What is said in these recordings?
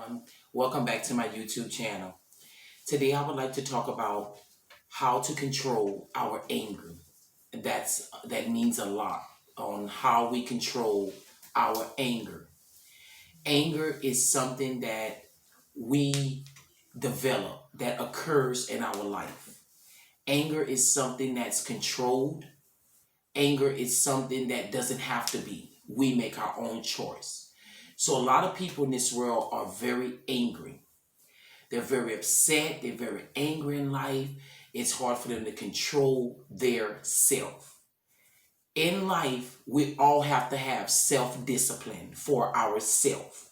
everyone. Welcome back to my YouTube channel. Today I would like to talk about how to control our anger. That means a lot on how we control our anger. Anger is something that we develop that occurs in our life. Anger is something that's controlled. Anger is something that doesn't have to be. We make our own choice. So a lot of people in this world are very angry. They're very upset. They're very angry in life. It's hard for them to control their self. In life, we all have to have self-discipline for ourselves.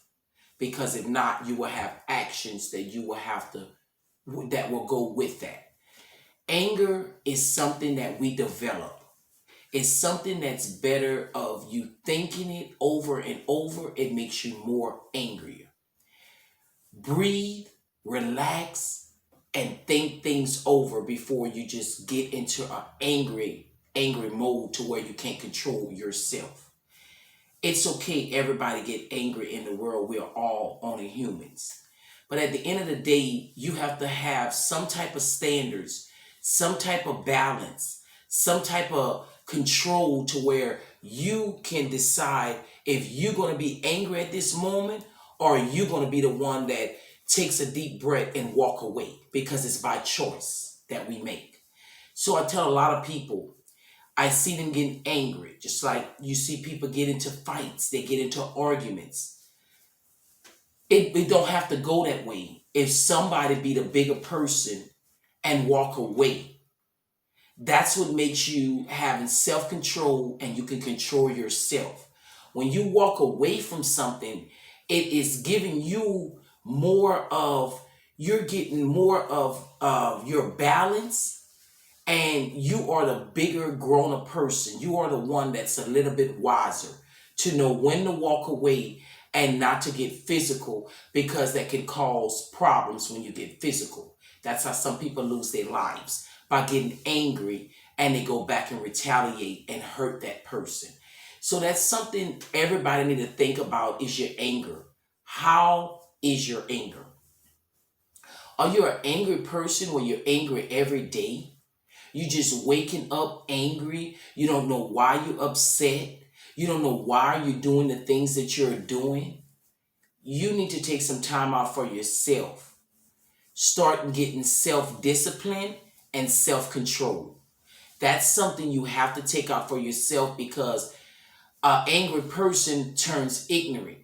Because if not, you will have actions that you will have to, that will go with that. Anger is something that we develop. It's something that's better of you thinking it over and over. It makes you more angrier. Breathe, relax, and think things over before you just get into an angry mode to where you can't control yourself. It's okay, everybody get angry in the world. We are all only humans. But at the end of the day, you have to have some type of standards, some type of balance, some type of control to where you can decide if you're going to be angry at this moment or you're going to be the one that takes a deep breath and walk away, because it's by choice that we make. So I tell a lot of people, I see them getting angry, just like you see people get into fights, they get into arguments. It don't have to go that way. If somebody be the bigger person and walk away, that's what makes you having self-control, and you can control yourself. When you walk away from something, it is giving you more of, you're getting more of your balance, and you are the bigger grown-up person. You are the one that's a little bit wiser to know when to walk away and not to get physical, because that can cause problems when you get physical. That's how some people lose their lives, by getting angry and they go back and retaliate and hurt that person. So that's something everybody need to think about, is your anger. How is your anger? Are you an angry person where you're angry every day? You just waking up angry. You don't know why you're upset. You don't know why you're doing the things that you're doing. You need to take some time out for yourself. Start getting self-discipline and self-control. That's something you have to take out for yourself, because an angry person turns ignorant,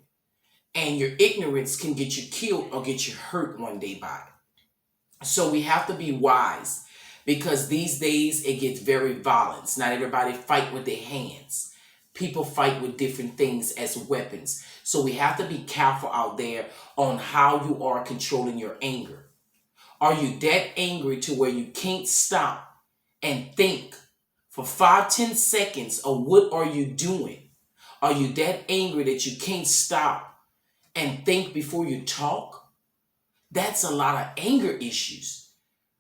and your ignorance can get you killed or get you hurt one day by it. So we have to be wise, because these days it gets very violent. Not everybody fight with their hands. People fight with different things as weapons. So we have to be careful out there on how you are controlling your anger. Are you that angry to where you can't stop and think for 5-10 seconds of what are you doing? Are you that angry that you can't stop and think before you talk? That's a lot of anger issues.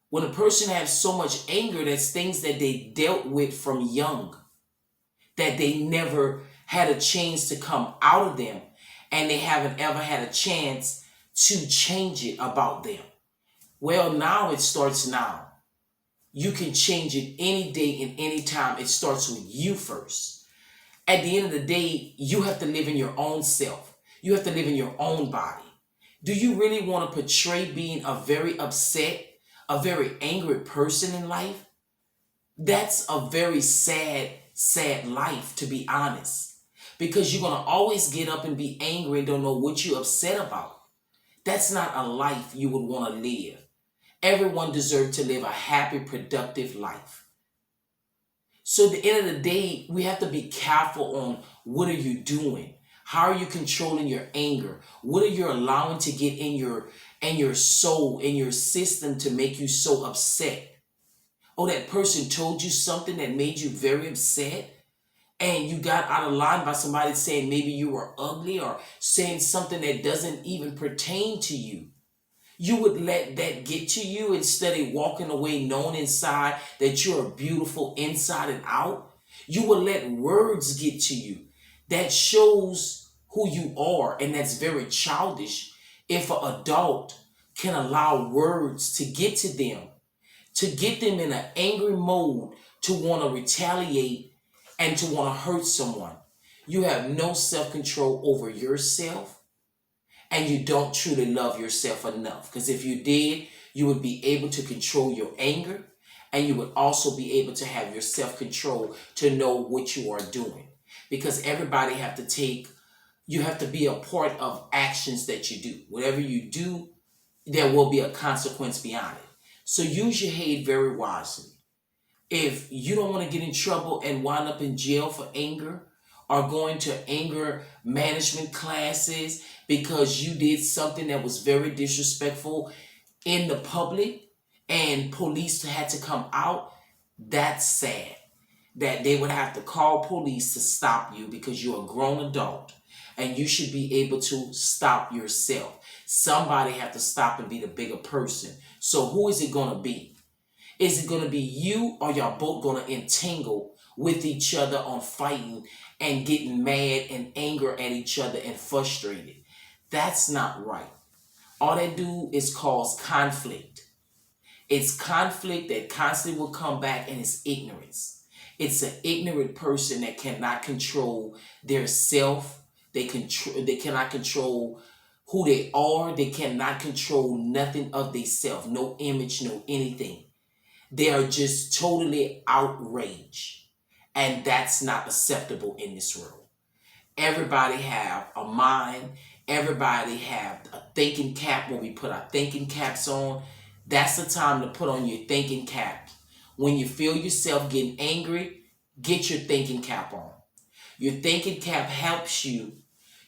When a person has so much anger, that's things that they dealt with from young, that they never had a chance to come out of them, and they haven't ever had a chance to change it about them. Well, now it starts now. You can change it any day and any time. It starts with you first. At the end of the day, you have to live in your own self. You have to live in your own body. Do you really want to portray being a very upset, a very angry person in life? That's a very sad, sad life, to be honest. Because you're going to always get up and be angry and don't know what you're upset about. That's not a life you would want to live. Everyone deserves to live a happy, productive life. So at the end of the day, we have to be careful on what are you doing? How are you controlling your anger? What are you allowing to get in your soul, in your system, to make you so upset? Oh, that person told you something that made you very upset, and you got out of line by somebody saying maybe you were ugly, or saying something that doesn't even pertain to you. You would let that get to you instead of walking away knowing inside that you're beautiful inside and out. You would let words get to you that shows who you are, and that's very childish. If an adult can allow words to get to them, to get them in an angry mode, to want to retaliate and to want to hurt someone, you have no self-control over yourself, and you don't truly love yourself enough. Because if you did, you would be able to control your anger, and you would also be able to have your self-control to know what you are doing. Because everybody have to take, you have to be a part of actions that you do. Whatever you do, there will be a consequence beyond it. So use your hate very wisely. If you don't want to get in trouble and wind up in jail for anger, or going to anger management classes because you did something that was very disrespectful in the public and police had to come out, that's sad. That they would have to call police to stop you because you're a grown adult and you should be able to stop yourself. Somebody have to stop and be the bigger person. So who is it going to be? Is it going to be you, or y'all both going to entangle with each other on fighting and getting mad and anger at each other and frustrated? That's not right. All they do is cause conflict. It's conflict that constantly will come back, and it's ignorance. It's an ignorant person that cannot control their self. They cannot control who they are. They cannot control nothing of themselves. No image, no anything. They are just totally outraged. And that's not acceptable in this world. Everybody have a mind. Everybody have a thinking cap. When we put our thinking caps on, that's the time to put on your thinking cap. When you feel yourself getting angry, get your thinking cap on. Your thinking cap helps you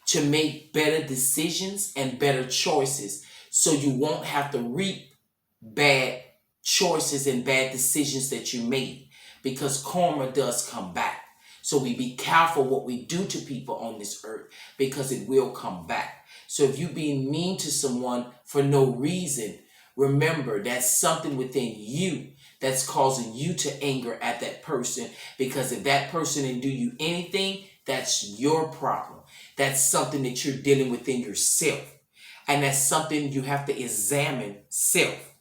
to make better decisions and better choices, so you won't have to reap bad choices and bad decisions that you made, because karma does come back. So we be careful what we do to people on this earth, because it will come back. So if you being mean to someone for no reason, remember that's something within you that's causing you to anger at that person, because if that person didn't do you anything, that's your problem. That's something that you're dealing with in yourself. And that's something you have to examine self.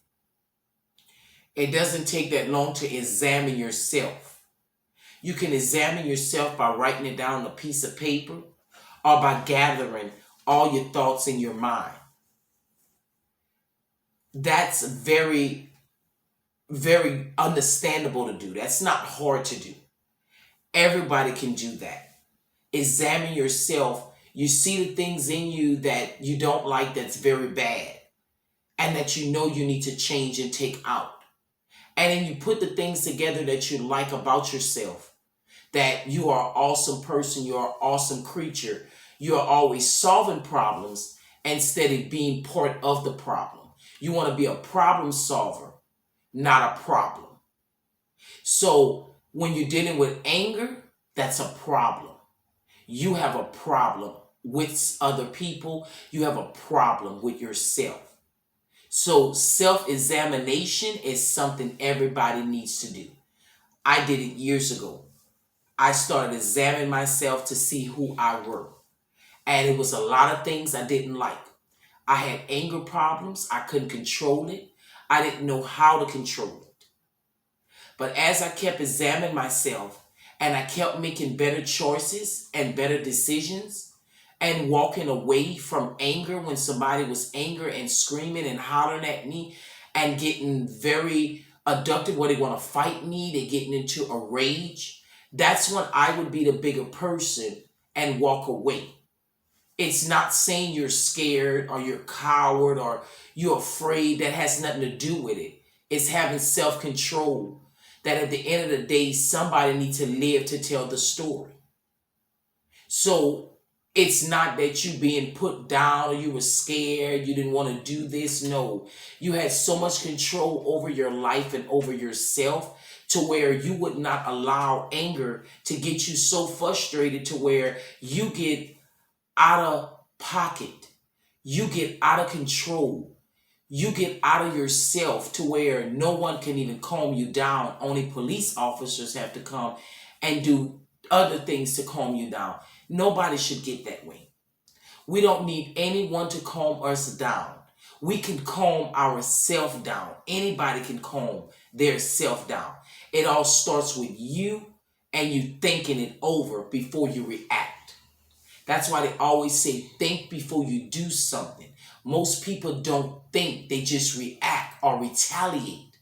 It doesn't take that long to examine yourself. You can examine yourself by writing it down on a piece of paper, or by gathering all your thoughts in your mind. That's very, very understandable to do. That's not hard to do. Everybody can do that. Examine yourself. You see the things in you that you don't like, that's very bad, and that you know you need to change and take out. And then you put the things together that you like about yourself, that you are an awesome person, you're an awesome creature, you are always solving problems instead of being part of the problem. You want to be a problem solver, not a problem. So when you're dealing with anger, that's a problem. You have a problem with other people. You have a problem with yourself. So self-examination is something everybody needs to do. I did it years ago. I started examining myself to see who I were. And it was a lot of things I didn't like. I had anger problems. I couldn't control it. I didn't know how to control it. But as I kept examining myself, and I kept making better choices and better decisions, and walking away from anger when somebody was angry and screaming and hollering at me and getting very abducted where they want to fight me, they're getting into a rage, that's when I would be the bigger person and walk away. It's not saying you're scared or you're coward or you're afraid. That has nothing to do with it. It's having self-control, that at the end of the day, somebody needs to live to tell the story. So it's not that you being put down or you were scared, you didn't want to do this. No, you had so much control over your life and over yourself to where you would not allow anger to get you so frustrated to where you get out of pocket. You get out of control. You get out of yourself to where no one can even calm you down. Only police officers have to come and do other things to calm you down. Nobody should get that way. We don't need anyone to calm us down. We can calm ourselves down. Anybody can calm their self down. It all starts with you and you thinking it over before you react. That's why they always say think before you do something. Most people don't think, they just react or retaliate.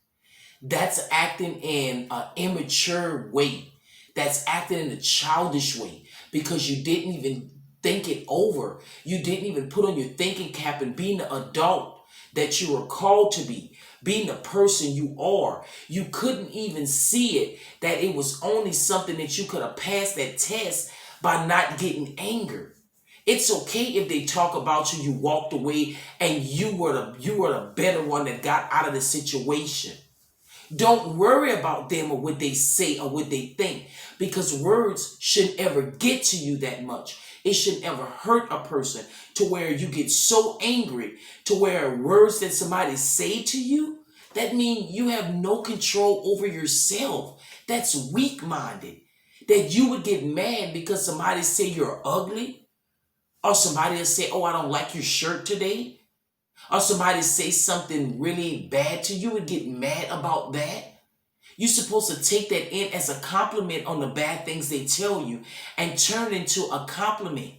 That's acting in an immature way. That's acting in a childish way because you didn't even think it over. You didn't even put on your thinking cap and being the adult that you were called to be, being the person you are. You couldn't even see it, that it was only something that you could have passed that test by not getting angered. It's okay if they talk about you, you walked away and you were the better one that got out of the situation. Don't worry about them or what they say or what they think, because words shouldn't ever get to you that much. It shouldn't ever hurt a person to where you get so angry to where words that somebody say to you, that means you have no control over yourself. That's weak-minded. That you would get mad because somebody say you're ugly, or somebody will say, oh, I don't like your shirt today, or somebody say something really bad to you and get mad about that. You're supposed to take that in as a compliment on the bad things they tell you and turn it into a compliment.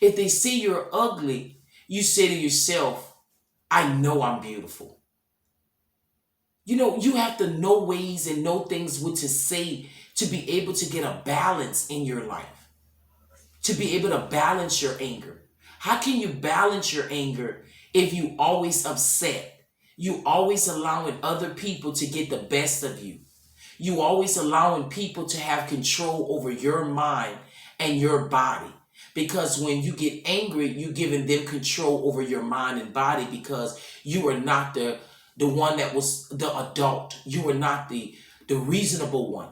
If they say you're ugly, you say to yourself, I know I'm beautiful. You have to know ways and know things what to say to be able to get a balance in your life, to be able to balance your anger. How can you balance your anger if you always upset? You always allowing other people to get the best of you. You always allowing people to have control over your mind and your body. Because when you get angry, you're giving them control over your mind and body, because you are not the one that was the adult. You are not the reasonable one.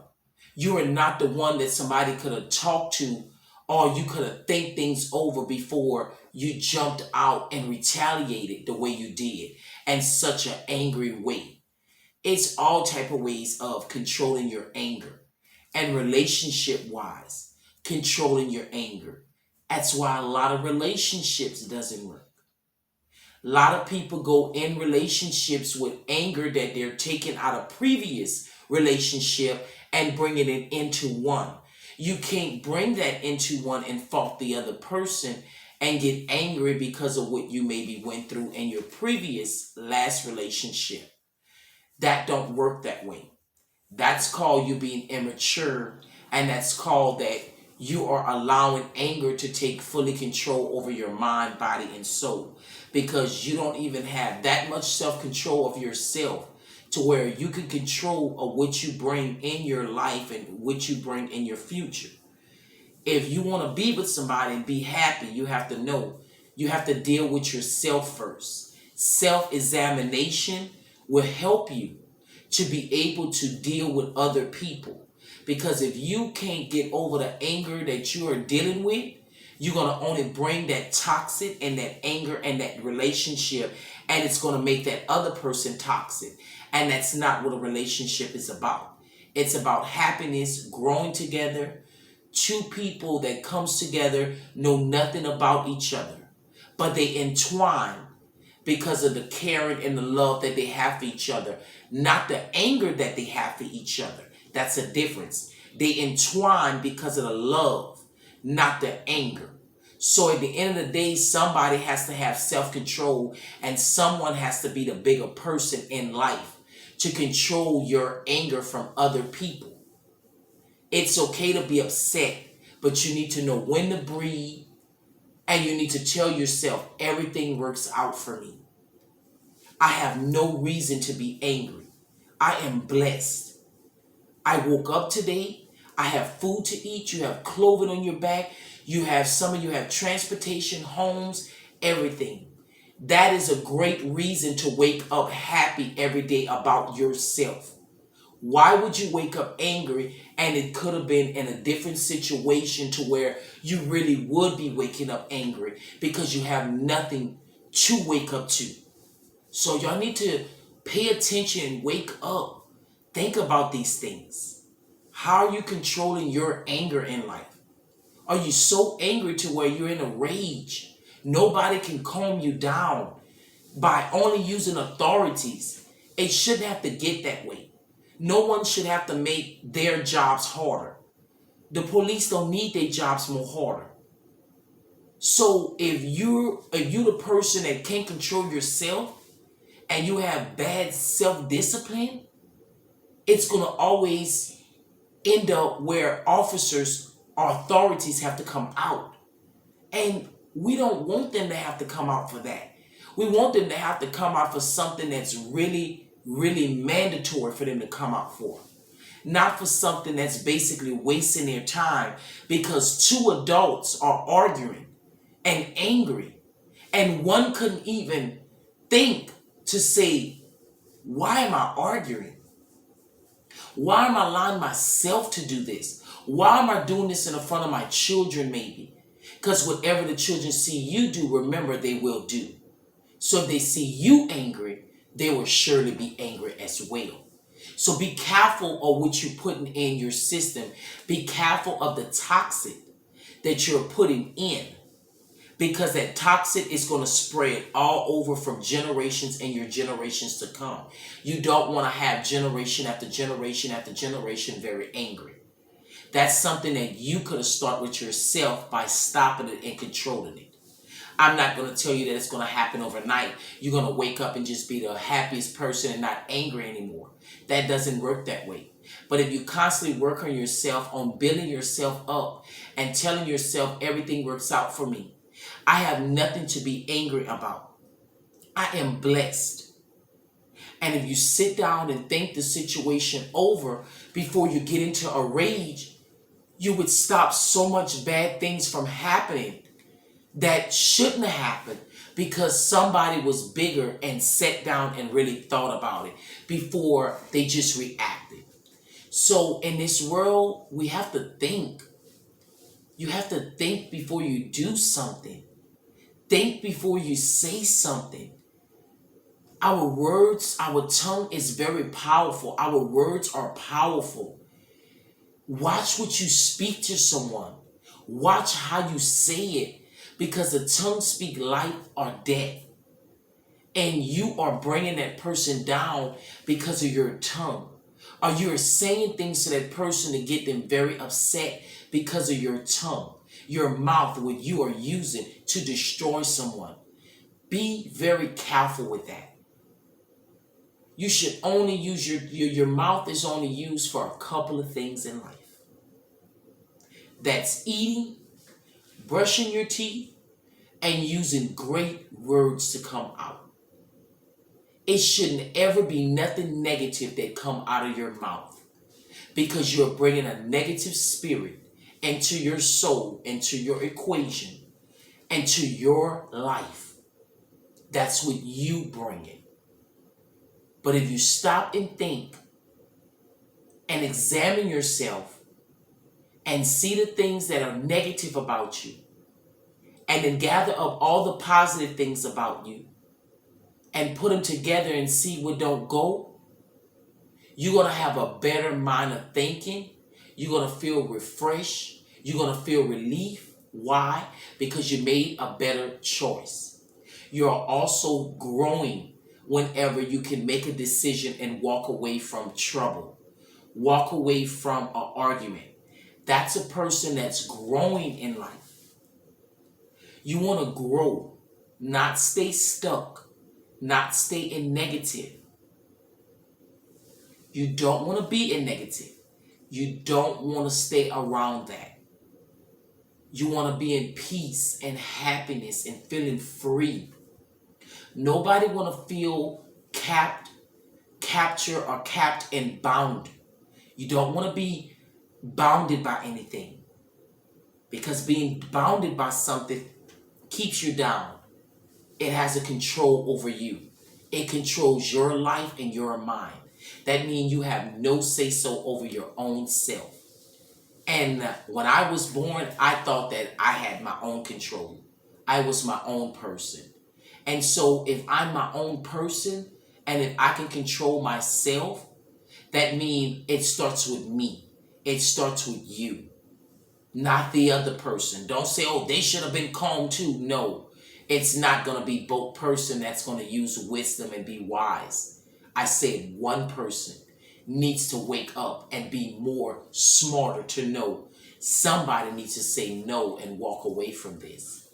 You are not the one that somebody could have talked to, or you could have think things over before you jumped out and retaliated the way you did in such an angry way. It's all type of ways of controlling your anger, and relationship wise, controlling your anger. That's why a lot of relationships doesn't work. A lot of people go in relationships with anger that they're taking out of previous relationship and bringing it into one. You can't bring that into one and fault the other person and get angry because of what you maybe went through in your previous last relationship. That don't work that way. That's called you being immature, and that's called that you are allowing anger to take fully control over your mind, body, and soul, because you don't even have that much self-control of yourself to where you can control of what you bring in your life and what you bring in your future. If you want to be with somebody and be happy, you have to know you have to deal with yourself first. Self-examination will help you to be able to deal with other people. Because if you can't get over the anger that you are dealing with, you're going to only bring that toxic and that anger and that relationship, and it's going to make that other person toxic. And that's not what a relationship is about. It's about happiness, growing together. Two people that comes together know nothing about each other, but they entwine because of the caring and the love that they have for each other, not the anger that they have for each other. That's a difference. They entwine because of the love, not the anger. So at the end of the day, somebody has to have self-control, and someone has to be the bigger person in life to control your anger from other people. It's okay to be upset, but you need to know when to breathe, and you need to tell yourself everything works out for me. I have no reason to be angry. I am blessed. I woke up today. I have food to eat. You have clothing on your back. Some of you have transportation, homes, everything. That is a great reason to wake up happy every day about yourself. Why would you wake up angry, and it could have been in a different situation to where you really would be waking up angry because you have nothing to wake up to? So y'all need to pay attention and wake up. Think about these things. How are you controlling your anger in life? Are you so angry to where you're in a rage? Nobody can calm you down by only using authorities. It shouldn't have to get that way. No one should have to make their jobs harder. The police don't need their jobs more harder. So if you're the person that can't control yourself and you have bad self-discipline, it's gonna always end up where officers or authorities have to come out. And we don't want them to have to come out for that. We want them to have to come out for something that's really, really mandatory for them to come out for. Not for something that's basically wasting their time because two adults are arguing and angry, and one couldn't even think to say, why am I arguing? Why am I allowing myself to do this? Why am I doing this in front of my children maybe? Because whatever the children see you do, remember, they will do. So if they see you angry, they will surely be angry as well. So be careful of what you're putting in your system. Be careful of the toxic that you're putting in, because that toxic is going to spread all over from generations and your generations to come. You don't want to have generation after generation after generation very angry. That's something that you could have started with yourself by stopping it and controlling it. I'm not going to tell you that it's going to happen overnight. You're going to wake up and just be the happiest person and not angry anymore. That doesn't work that way. But if you constantly work on yourself, on building yourself up and telling yourself everything works out for me, I have nothing to be angry about. I am blessed. And if you sit down and think the situation over before you get into a rage, you would stop so much bad things from happening that shouldn't have happened because somebody was bigger and sat down and really thought about it before they just reacted. So in this world, we have to think. You have to think before you do something. Think before you say something. Our words, our tongue is very powerful. Our words are powerful. Watch what you speak to someone. Watch how you say it, because the tongue speaks life or death. And you are bringing that person down because of your tongue. Or you're saying things to that person to get them very upset because of your tongue, your mouth, what you are using to destroy someone. Be very careful with that. You should only use your mouth is only used for a couple of things in life. That's eating, brushing your teeth, and using great words to come out. It shouldn't ever be nothing negative that come out of your mouth, because you're bringing a negative spirit into your soul, into your equation, into your life. That's what you bring in. But if you stop and think and examine yourself and see the things that are negative about you, and then gather up all the positive things about you and put them together and see what don't go, you're going to have a better mind of thinking. You're going to feel refreshed. You're going to feel relief. Why? Because you made a better choice. You're also growing whenever you can make a decision and walk away from trouble. Walk away from an argument. That's a person that's growing in life. You want to grow, not stay stuck, not stay in negative. You don't want to be in negative. You don't want to stay around that. You want to be in peace and happiness and feeling free. Nobody want to feel captured or capped and bound. You don't want to be bounded by anything, because being bounded by something keeps you down. It has a control over you. It controls your life and your mind. That means you have no say-so over your own self. And when I was born, I thought that I had my own control. I was my own person. And so if I'm my own person, and if I can control myself, that means it starts with me. It starts with you, not the other person. Don't say, oh, they should have been calm too. No, It's not going to be both person that's going to use wisdom and be wise. I said one person needs to wake up and be more smarter to know somebody needs to say no and walk away from this.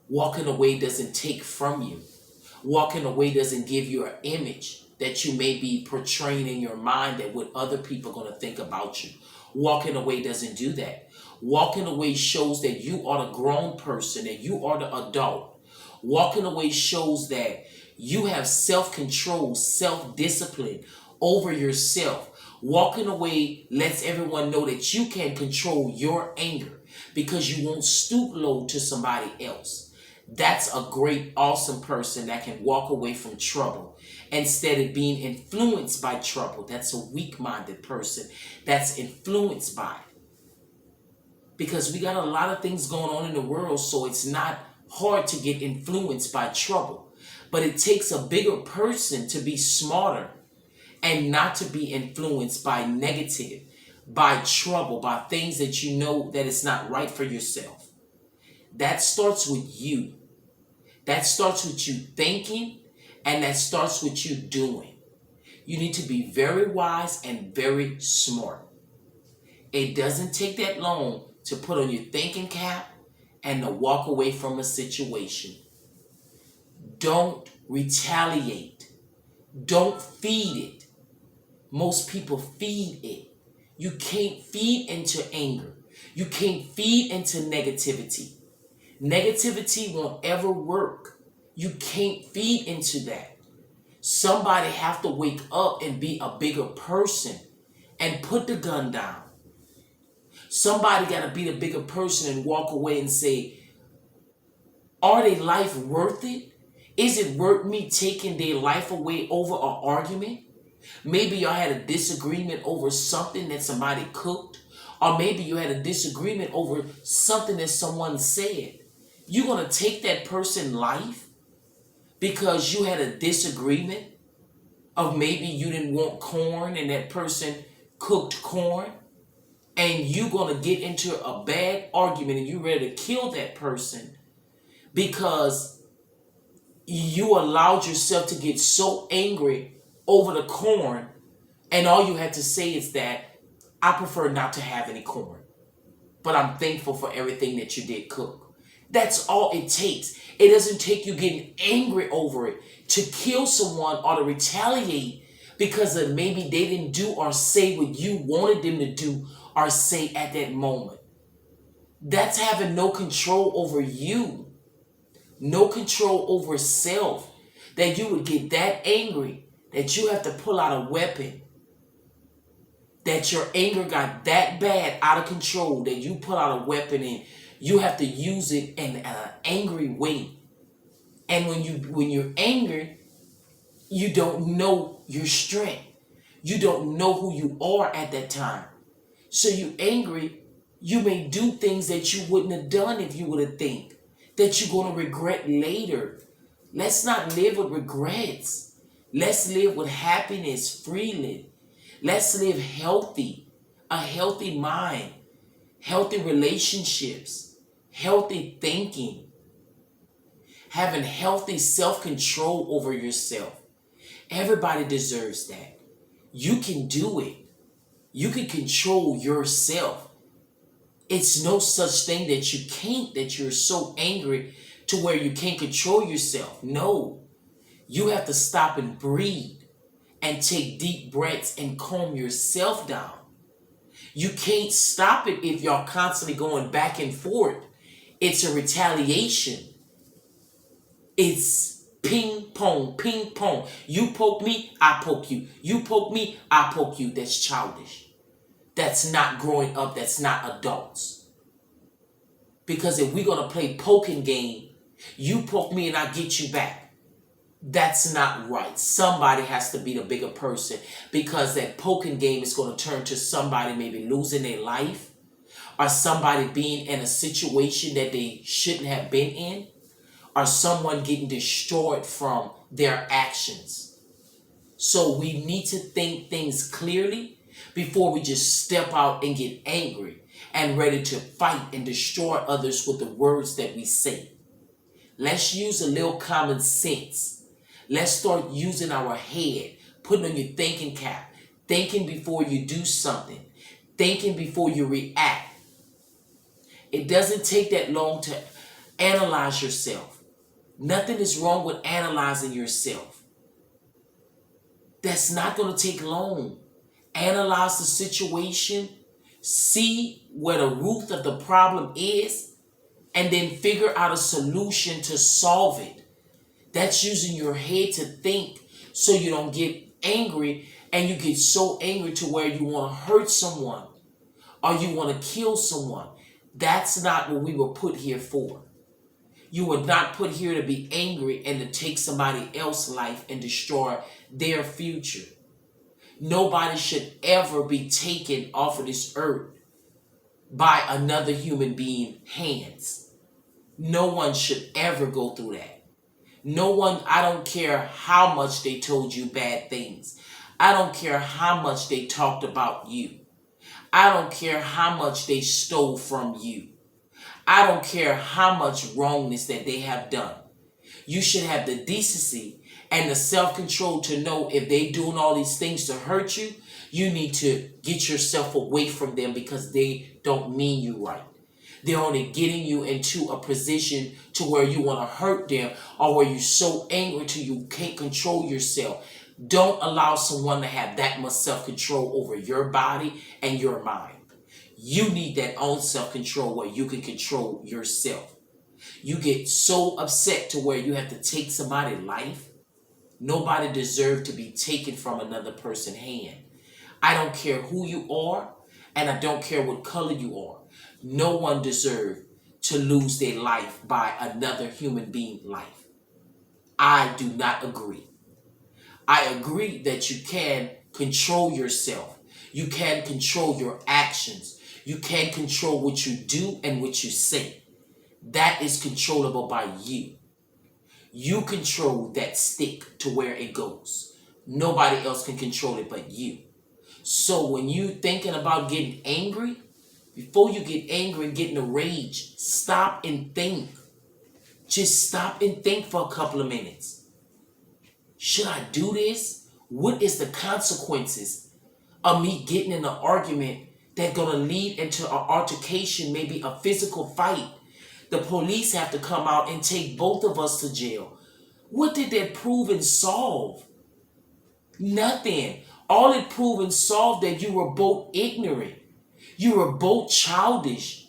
Walking away doesn't take from you. Walking away doesn't give you an image that you may be portraying in your mind that what other people are going to think about you. Walking away doesn't do that. Walking away shows that you are the grown person, that you are the adult. Walking away shows that you have self-control, self-discipline over yourself. Walking away lets everyone know that you can control your anger because you won't stoop low to somebody else. That's a great, awesome person that can walk away from trouble instead of being influenced by trouble. That's a weak-minded person that's influenced by it. Because we got a lot of things going on in the world, so it's not hard to get influenced by trouble. But it takes a bigger person to be smarter and not to be influenced by negative, by trouble, by things that you know that it's not right for yourself. That starts with you. That starts with you thinking, and that starts with you doing. You need to be very wise and very smart. It doesn't take that long to put on your thinking cap and to walk away from a situation. Don't retaliate. Don't feed it. Most people feed it. You can't feed into anger. You can't feed into negativity. Negativity won't ever work. You can't feed into that. Somebody have to wake up and be a bigger person and put the gun down. Somebody got to be the bigger person and walk away and say, are their life worth it? Is it worth me taking their life away over an argument? Maybe y'all had a disagreement over something that somebody cooked, or maybe you had a disagreement over something that someone said. You're going to take that person's life because you had a disagreement of maybe you didn't want corn and that person cooked corn, and you're going to get into a bad argument and you're ready to kill that person because you allowed yourself to get so angry over the corn, and all you had to say is that I prefer not to have any corn, but I'm thankful for everything that you did cook. That's all it takes. It doesn't take you getting angry over it to kill someone or to retaliate because of maybe they didn't do or say what you wanted them to do or say at that moment. That's having no control over you, no control over self, that you would get that angry that you have to pull out a weapon, that your anger got that bad out of control that you pull out a weapon and you have to use it in an angry way. And when you're angry, you don't know your strength. You don't know who you are at that time. So you angry, you may do things that you wouldn't have done if you would have think that you're going to regret later. Let's not live with regrets. Let's live with happiness freely. Let's live healthy, a healthy mind, healthy relationships, healthy thinking, having healthy self-control over yourself. Everybody deserves that. You can do it. You can control yourself. It's no such thing that you can't, that you're so angry to where you can't control yourself. No, you have to stop and breathe and take deep breaths and calm yourself down. You can't stop it if you're constantly going back and forth. It's a retaliation. It's ping pong, ping pong. You poke me, I poke you. You poke me, I poke you. That's childish. That's not growing up. That's not adults. Because if we're going to play poking game, you poke me and I get you back. That's not right. Somebody has to be the bigger person, because that poking game is going to turn to somebody maybe losing their life, or somebody being in a situation that they shouldn't have been in, or someone getting destroyed from their actions. So we need to think things clearly before we just step out and get angry and ready to fight and destroy others with the words that we say. Let's use a little common sense. Let's start using our head, putting on your thinking cap, thinking before you do something, thinking before you react. It doesn't take that long to analyze yourself. Nothing is wrong with analyzing yourself. That's not going to take long. Analyze the situation, see where the root of the problem is, and then figure out a solution to solve it. That's using your head to think so you don't get angry and you get so angry to where you want to hurt someone or you want to kill someone. That's not what we were put here for. You were not put here to be angry and to take somebody else's life and destroy their future. Nobody should ever be taken off of this earth by another human being's hands. No one should ever go through that. No one, I don't care how much they told you bad things. I don't care how much they talked about you. I don't care how much they stole from you. I don't care how much wrongness that they have done. You should have the decency and the self-control to know if they doing all these things to hurt you, you need to get yourself away from them because they don't mean you right. They're only getting you into a position to where you want to hurt them or where you're so angry till you can't control yourself. Don't allow someone to have that much self-control over your body and your mind. You need that own self-control where you can control yourself. You get so upset to where you have to take somebody's life. Nobody deserves to be taken from another person's hand. I don't care who you are, and I don't care what color you are. No one deserves to lose their life by another human being's life. I do not agree. I agree that you can control yourself. You can control your actions. You can control what you do and what you say. That is controllable by you. You control that stick to where it goes. Nobody else can control it but you. So when you're thinking about getting angry, before you get angry and get in a rage, stop and think. Just stop and think for a couple of minutes. Should I do this? What is the consequences of me getting in an argument that's going to lead into an altercation, maybe a physical fight? The police have to come out and take both of us to jail. What did that prove and solve? Nothing. All it proved and solved that you were both ignorant. You were both childish.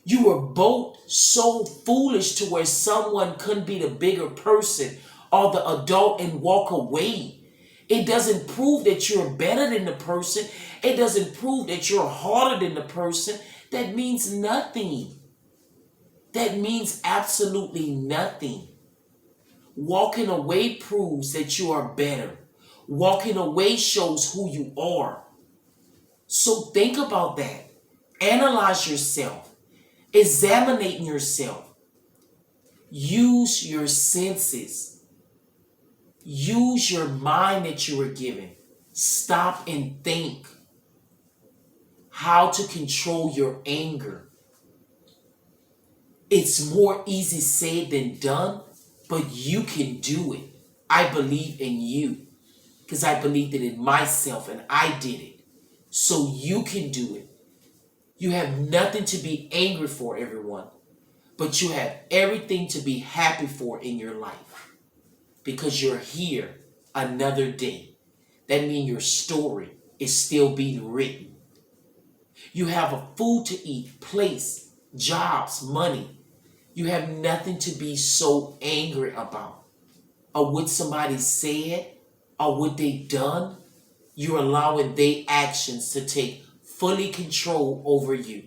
You were both so foolish to where someone couldn't be the bigger person or the adult and walk away. It doesn't prove that you're better than the person. It doesn't prove that you're harder than the person. That means nothing. That means absolutely nothing. Walking away proves that you are better. Walking away shows who you are. So think about that. Analyze yourself. Examine yourself. Use your senses. Use your mind that you were given. Stop and think how to control your anger. It's more easy said than done, but you can do it. I believe in you because I believed it in myself and I did it. So you can do it. You have nothing to be angry for, everyone, but you have everything to be happy for in your life because you're here another day. That means your story is still being written. You have a food to eat, place, jobs, money. You have nothing to be so angry about or what somebody said or what they done. You're allowing their actions to take fully control over you.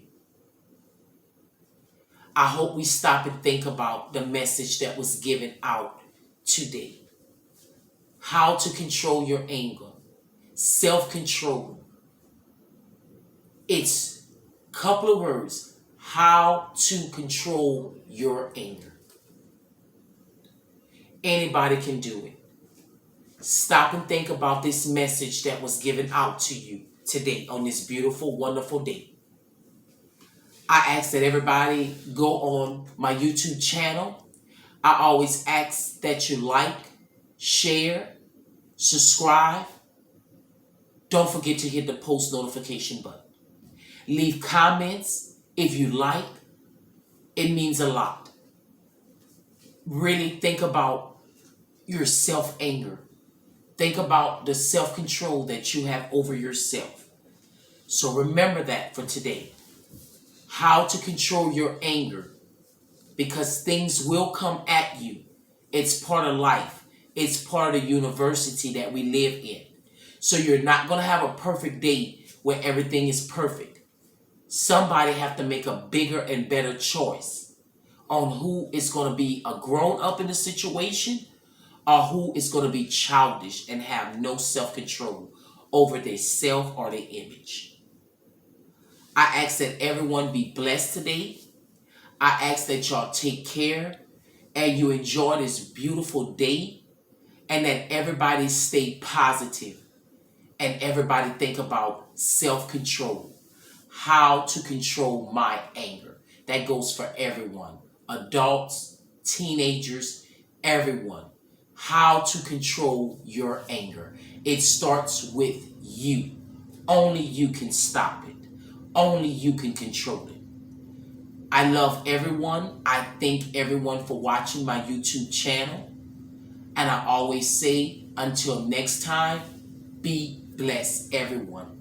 I hope we stop and think about the message that was given out today. How to control your anger. Self-control. It's a couple of words. How to control your anger. Anybody can do it. Stop and think about this message that was given out to you today on this beautiful, wonderful day. I ask that everybody go on my YouTube channel. I always ask that you like, share, subscribe. Don't forget to hit the post notification button. Leave comments if you like. It means a lot. Really think about your self-anger. Think about the self-control that you have over yourself. So remember that for today. How to control your anger. Because things will come at you. It's part of life. It's part of the university that we live in. So you're not going to have a perfect day where everything is perfect. Somebody have to make a bigger and better choice on who is going to be a grown up in the situation or who is going to be childish and have no self-control over their self or their image. I ask that everyone be blessed today. I ask that y'all take care and you enjoy this beautiful day and that everybody stay positive and everybody think about self-control. How to control my anger. That goes for everyone. Adults, teenagers, everyone. How to control your anger. It starts with you. Only you can stop it. Only you can control it. I love everyone. I thank everyone for watching my YouTube channel. And I always say, until next time, be blessed, everyone.